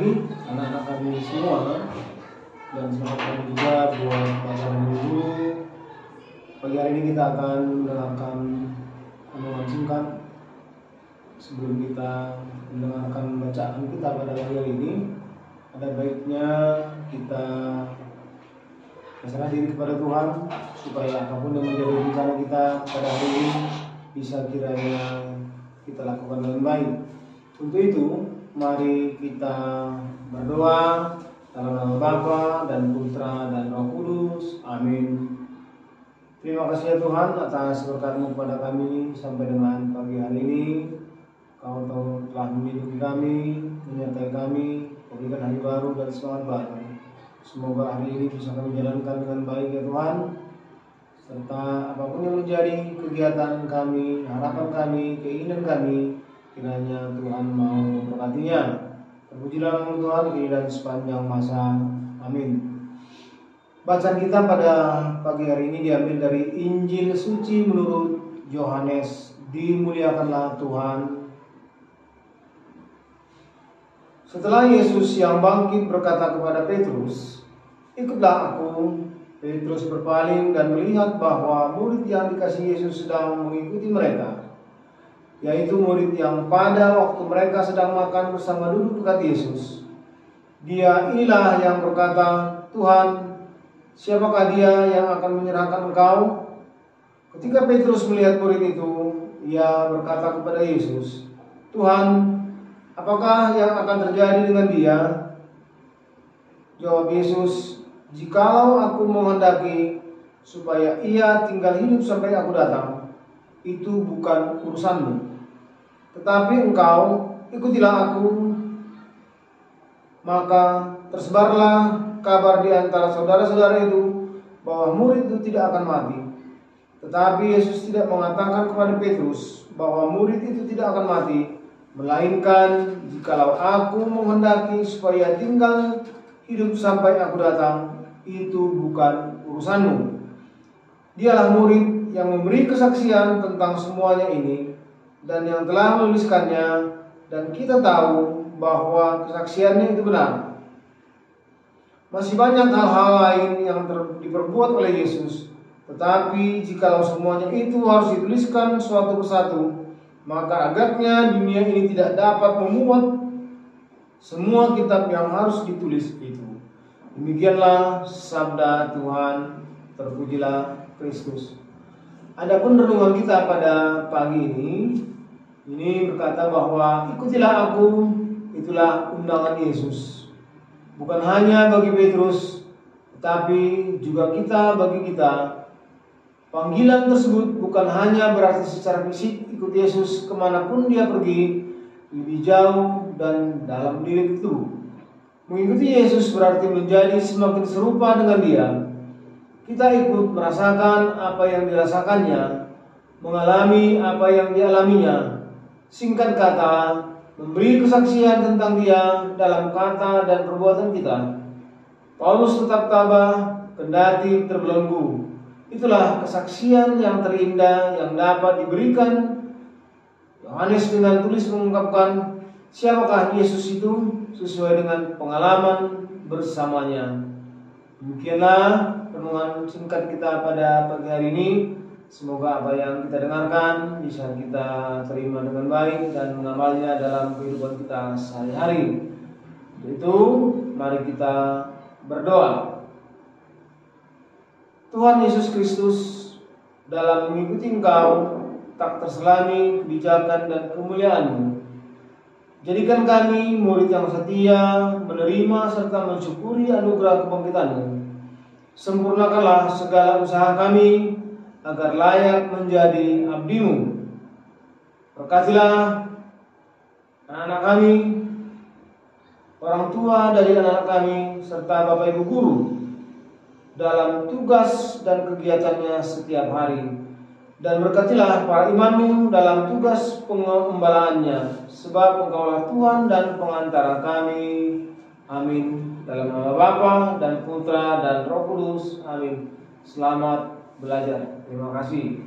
pagi anak-anak kami semua, dan selamat pagi juga buat para guru. Pagi hari ini kita akan mendengarkan renungan singkat. Sebelum kita mendengarkan bacaan kita pada pagi hari ini, ada baiknya kita berserah diri kepada Tuhan supaya apapun yang menjadi rencana kita pada hari ini bisa kiranya kita lakukan dengan baik. Untuk itu, mari kita berdoa dalam nama Bapa dan Putra dan Roh Kudus. Amin. Terima kasih ya Tuhan atas berkat-Mu kepada kami sampai dengan pagi hari ini. Kau telah menghidupi kami, menyertai kami, memberikan hari baru dan semangat baru. Semoga hari ini bisa kami jalankan dengan baik ya Tuhan. Serta apapun yang menjadi kegiatan kami, harapan kami, keinginan kami, kiranya Tuhan mau memberkatinya. Terpujilah nama Tuhan kini dan sepanjang masa. Amin. Bacaan kita pada pagi hari ini diambil dari Injil suci menurut Yohanes. Dimuliakanlah Tuhan. Setelah Yesus yang bangkit berkata kepada Petrus, "Ikutlah aku." Petrus berpaling dan melihat bahwa murid yang dikasihi Yesus sedang mengikuti mereka, yaitu murid yang pada waktu mereka sedang makan bersama duduk dekat Yesus. Dia inilah yang berkata, "Tuhan, siapakah dia yang akan menyerahkan Engkau?" Ketika Petrus melihat murid itu, ia berkata kepada Yesus, "Tuhan, apakah yang akan terjadi dengan dia?" Jawab Yesus, "Jikalau aku menghendaki supaya ia tinggal hidup sampai aku datang, itu bukan urusanmu. Tetapi engkau ikutilah aku." Maka tersebarlah kabar di antara saudara-saudara itu bahwa murid itu tidak akan mati. Tetapi Yesus tidak mengatakan kepada Petrus bahwa murid itu tidak akan mati, melainkan, "Jikalau aku menghendaki supaya tinggal hidup sampai aku datang, itu bukan urusanmu." Dialah murid yang memberi kesaksian tentang semuanya ini dan yang telah menuliskannya, dan kita tahu bahwa kesaksiannya itu benar. Masih banyak hal-hal lain yang diperbuat oleh Yesus, tetapi jikalau semuanya itu harus dituliskan suatu persatu, maka agaknya dunia ini tidak dapat memuat semua kitab yang harus ditulis itu. Demikianlah sabda Tuhan. Terpujilah Kristus. Adapun renungan kita pada pagi ini berkata bahwa ikutilah aku, itulah undangan Yesus. Bukan hanya bagi Petrus, tetapi juga bagi kita. Panggilan tersebut bukan hanya berarti secara fisik ikut Yesus kemanapun dia pergi, lebih jauh dan dalam diri itu. Mengikuti Yesus berarti menjadi semakin serupa dengan dia. Kita ikut merasakan apa yang dirasakannya, mengalami apa yang dialaminya. Singkat kata, memberi kesaksian tentang dia dalam kata dan perbuatan kita. Paulus tetap tabah kendati terbelenggu. Itulah kesaksian yang terindah yang dapat diberikan. Yohanes dengan tulis mengungkapkan siapakah Yesus itu sesuai dengan pengalaman bersamanya. Demikianlah renungan singkat kita pada pagi hari ini. Semoga apa yang kita dengarkan bisa kita terima dengan baik dan mengamalnya dalam kehidupan kita sehari-hari. Untuk itu, mari kita berdoa. Tuhan Yesus Kristus, dalam mengikuti Engkau tak terselami kebijakan dan kemuliaan-Mu. Jadikan kami murid yang setia, menerima serta mensyukuri anugerah kebangkitan-Mu. Sempurnakanlah segala usaha kami agar layak menjadi abdi-Mu. Berkatilah anak-anak kami, orang tua dari anak kami, serta Bapak Ibu guru dalam tugas dan kegiatannya setiap hari. Dan berkatilah para imam-Mu dalam tugas pengembalaannya, sebab Engkaulah Tuhan dan pengantara kami. Amin. Dalam nama Bapa dan Putra dan Roh Kudus. Amin. Selamat belajar. Terima kasih.